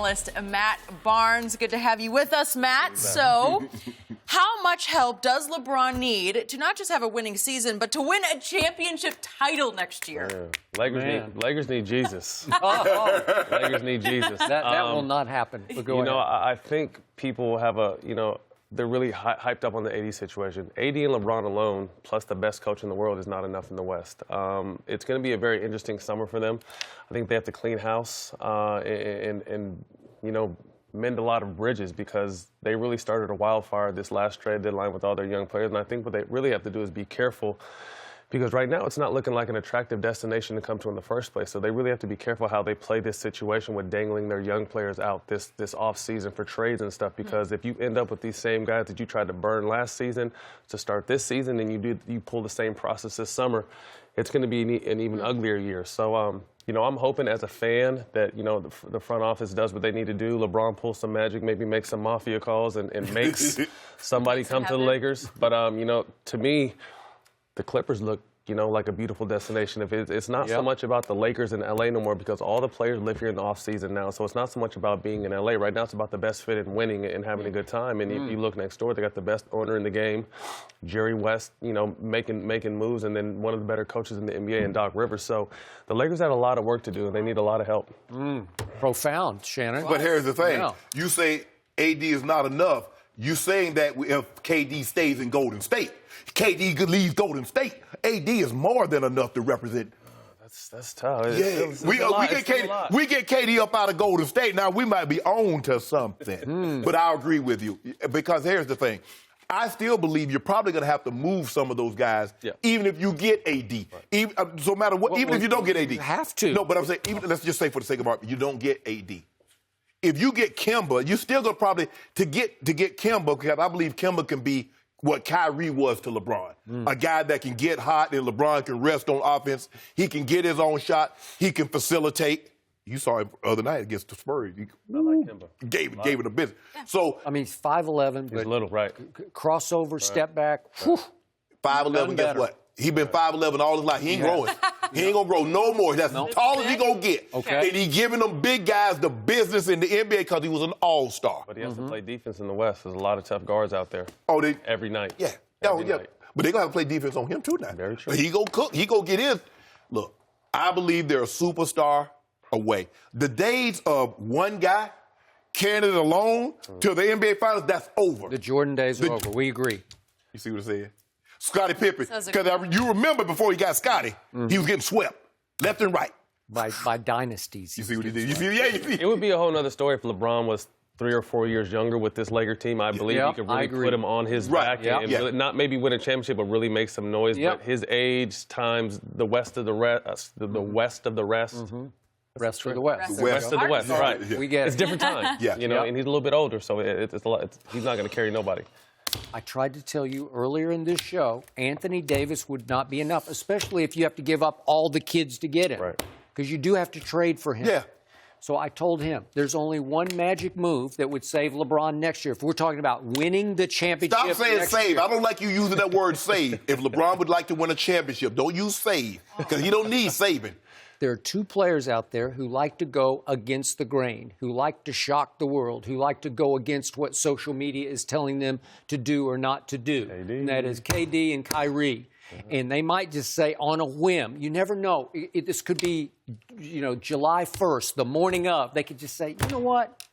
Analyst Matt Barnes. Good to have you with us, Matt. So, how much help does LeBron need to not just have a winning season, but to win a championship title next year? Lakers need Jesus. Lakers need Jesus. That will not happen. But go ahead. I think people have they're really hyped up on the AD situation. AD and LeBron alone, plus the best coach in the world, is not enough in the West. It's going to be a very interesting summer for them. I think they have to clean house and mend a lot of bridges because they really started a wildfire this last trade deadline with all their young players. And I think what they really have to do is be careful because right now it's not looking like an attractive destination to come to in the first place. So they really have to be careful how they play this situation with dangling their young players out this off season for trades and stuff. Because if you end up with these same guys that you tried to burn last season to start this season and you pull the same process this summer, it's going to be an even uglier year. So, I'm hoping as a fan that, the front office does what they need to do. LeBron pulls some magic, maybe makes some mafia calls and makes somebody come to the Lakers. But, to me, the Clippers look, like a beautiful destination. If it's not so much about the Lakers in L.A. no more because all the players live here in the offseason now. So it's not so much about being in L.A. Right now. It's about the best fit and winning and having a good time. And if you look next door, they got the best owner in the game, Jerry West, making moves, and then one of the better coaches in the NBA, and Doc Rivers. So the Lakers have a lot of work to do, and they need a lot of help. Profound, Shannon. But here's the thing. You say AD is not enough. You're saying that if KD stays in Golden State, KD could leave Golden State. AD is more than enough to represent. That's tough. We get KD up out of Golden State. Now, we might be on to something. But I agree with you. Because here's the thing. I still believe you're probably going to have to move some of those guys, even if you get AD. Right. Even, no matter what, even if you don't get AD. You have to. No, but I'm saying, let's just say for the sake of argument, you don't get AD. If you get Kemba, you're still going to probably, to get Kemba, because I believe Kemba can be what Kyrie was to LeBron. A guy that can get hot and LeBron can rest on offense. He can get his own shot. He can facilitate. You saw him the other night against the Spurs. He gave it a business. So he's 5'11", but he's little, right? Crossover, step back. 5'11", guess what? He's been 5'11" all his life. He ain't growing. He ain't going to grow no more. That's as tall as he going to get. Okay. And he giving them big guys the business in the NBA because he was an all-star. But he has to play defense in the West. There's a lot of tough guards out there. Every night. Yeah. Every night. But they're going to have to play defense on him, too, now. Very true. He going to cook. He going to get in. Look, I believe they're a superstar away. The days of one guy carrying it alone to the NBA Finals, that's over. The Jordan days are over. We agree. You see what I'm saying? Scottie Pippen. Because you remember before he got Scottie, he was getting swept left and right. By dynasties. You see what he did? You see? It would be a whole other story if LeBron was 3 or 4 years younger with this Laker team. I believe he could really put him on his back and really, not maybe win a championship, but really make some noise. But his age times the West of the rest, the West of the rest. Rest for the West. The West of the West, right. We get it's different time. And he's a little bit older, so it's a lot. He's not going to carry nobody. I tried to tell you earlier in this show, Anthony Davis would not be enough, especially if you have to give up all the kids to get him. Right. Because you do have to trade for him. Yeah. So I told him there's only one magic move that would save LeBron next year. If we're talking about winning the championship. Stop saying save. Year. I don't like you using that word save. If LeBron would like to win a championship, don't use save because he don't need saving. There are two players out there who like to go against the grain, who like to shock the world, who like to go against what social media is telling them to do or not to do. And that is KD and Kyrie. And they might just say on a whim, you never know. This could be, July 1st, the morning of. They could just say, you know what?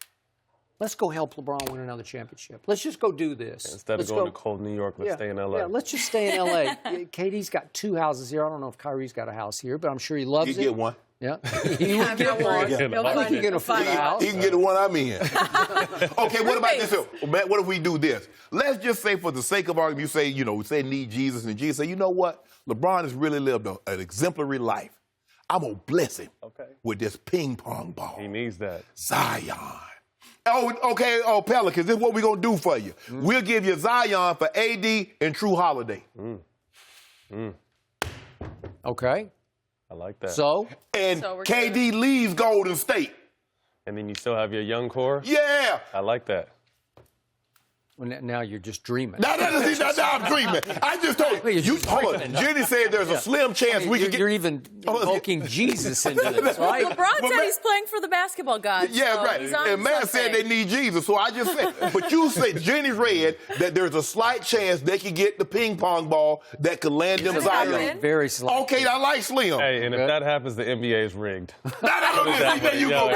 Let's go help LeBron win another championship. Let's just go do this. Instead of going to cold New York, let's stay in L.A. Yeah, let's just stay in L.A. KD's got 2 houses here. I don't know if Kyrie's got a house here, but I'm sure he loves it. You get one. Yeah. He would get one. I think he can afford a house. He can get the one I'm in. Okay, what about this? Matt, what if we do this? Let's just say for the sake of argument, you say need Jesus, and Jesus say, you know what? LeBron has really lived an exemplary life. I'm going to bless him with this ping pong ball. He needs that. Zion. Oh, okay, Pelicans, this is what we're going to do for you. We'll give you Zion for AD and True Holiday. Okay. I like that. And KD leaves Golden State. And then you still have your young core? Yeah. I like that. Well, now you're just dreaming. Now I'm dreaming. I just told you. Hold on. Jenny said there's a slim chance we can get. You're even invoking Jesus into this, right? LeBron said he's playing for the basketball gods. Yeah, so right. he's on And man something. said they need Jesus, so I just said. But you said Jenny read that there's a slight chance they could get the ping pong ball that could land them Zion. Very slim. Okay, I like slim. Hey, and if that happens, the NBA is rigged. There you go.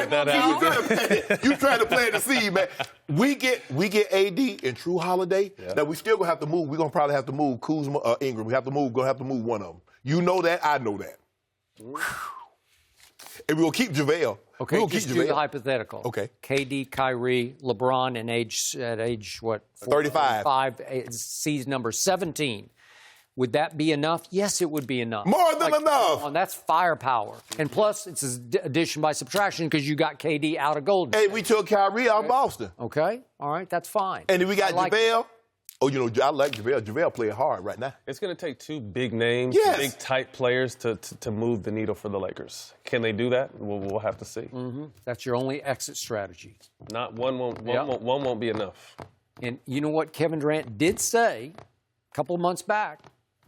You trying to plant the seed, man. We get AD and True Holiday. Yeah. Now we still gonna have to move. We're gonna probably have to move Kuzma or Ingram. We have to move. Gonna have to move one of them. You know that. I know that. And we will keep JaVale. Okay, we'll just keep do JaVale. the hypothetical. Okay. KD, Kyrie, LeBron, and at age what? 35. Season number 17. Would that be enough? Yes, it would be enough. More than enough. And that's firepower. And plus, it's addition by subtraction because you got KD out of Golden. Hey, we took Kyrie out of Boston. Okay, all right, that's fine. And then we got I like JaVale. Oh, you know, I like JaVale. JaVale playing hard right now. It's going to take two big names, Yes. big tight players to move the needle for the Lakers. Can they do that? We'll have to see. That's your only exit strategy. Not one won't be enough. And you know what Kevin Durant did say a couple of months back?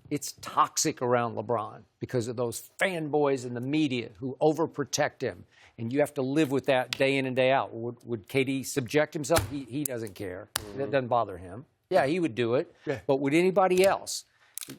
It's toxic around LeBron because of those fanboys in the media who overprotect him. And you have to live with that day in and day out. Would KD subject himself? He doesn't care. That doesn't bother him. Yeah, he would do it. Yeah. But would anybody else?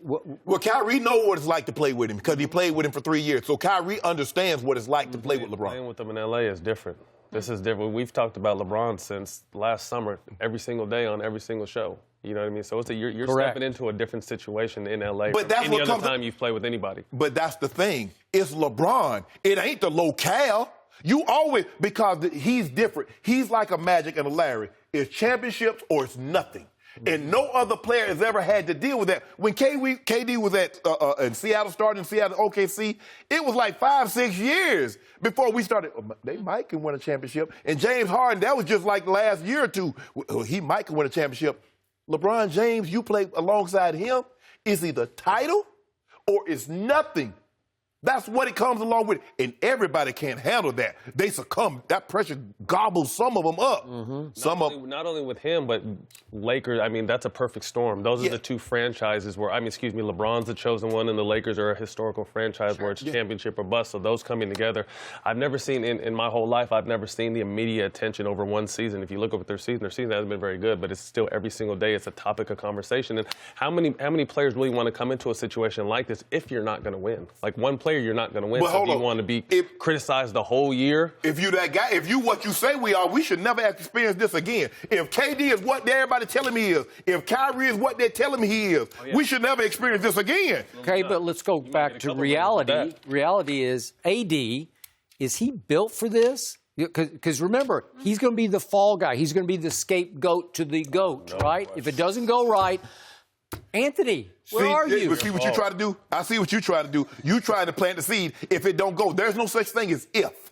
Well, Kyrie knows what it's like to play with him because he played with him for 3 years. So Kyrie understands what it's like to play with LeBron. Playing with them in LA is different. This is different. We've talked about LeBron since last summer, every single day on every single show. You know what I mean? So you're stepping into a different situation in LA But that's any what other time you've played with anybody. But that's the thing. It's LeBron. It ain't the locale. You always, because he's different. He's like a Magic and a Larry. It's championships or it's nothing. And no other player has ever had to deal with that. When KD was at in Seattle, starting in Seattle, OKC, it was like 5-6 years before we started. They might can win a championship. And James Harden, that was just like the last year or two. He might can win a championship. LeBron James, you play alongside him, is either title or it's nothing. That's what it comes along with. And everybody can't handle that. They succumb. That pressure gobbles some of them up. Not only with him, but Lakers, I mean, that's a perfect storm. Those are the two franchises where, LeBron's the chosen one and the Lakers are a historical franchise where it's championship or bust. So those coming together. I've never seen, in my whole life, I've never seen the immediate attention over one season. If you look at their season hasn't been very good, but it's still every single day it's a topic of conversation. And how many players really want to come into a situation like this if you're not going to win? Like one player, you're not going to win. But so you want to be criticized the whole year? If you that guy, if you what you say we are, we should never have to experience this again. If KD is what everybody telling me he is, if Kyrie is what they're telling me he is, we should never experience this again. Okay, but let's go back to reality. Reality is AD, is he built for this? Because remember, he's going to be the fall guy. He's going to be the scapegoat to the goat, right? If it doesn't go right, Anthony, where are you? See what you try to do? I see what you try to do. You trying to plant the seed. If it don't go, there's no such thing as if.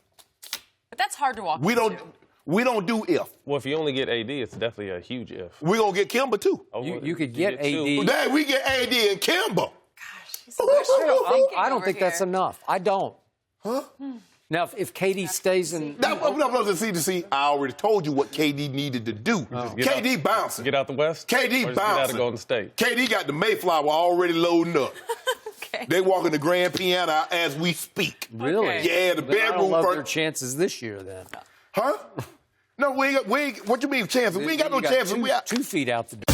But that's hard to walk We into. don't do if. Well, if you only get AD, it's definitely a huge if. We're going to get Kemba, too. You could get AD. Then we get AD and Kemba. I don't think that's enough. I don't. Huh? Now, if KD stays in... See, I already told you what KD needed to do. KD bouncing. Get out the West? KD or just bouncing. Get out of Golden State? KD got the Mayflower already loading up. Okay. They walking the grand piano as we speak. Really? Okay. Yeah, the Then I bedroom don't love first. their chances this year, then. Huh? No, we ain't, what you mean chances? We ain't got no You chances. Two feet out the door.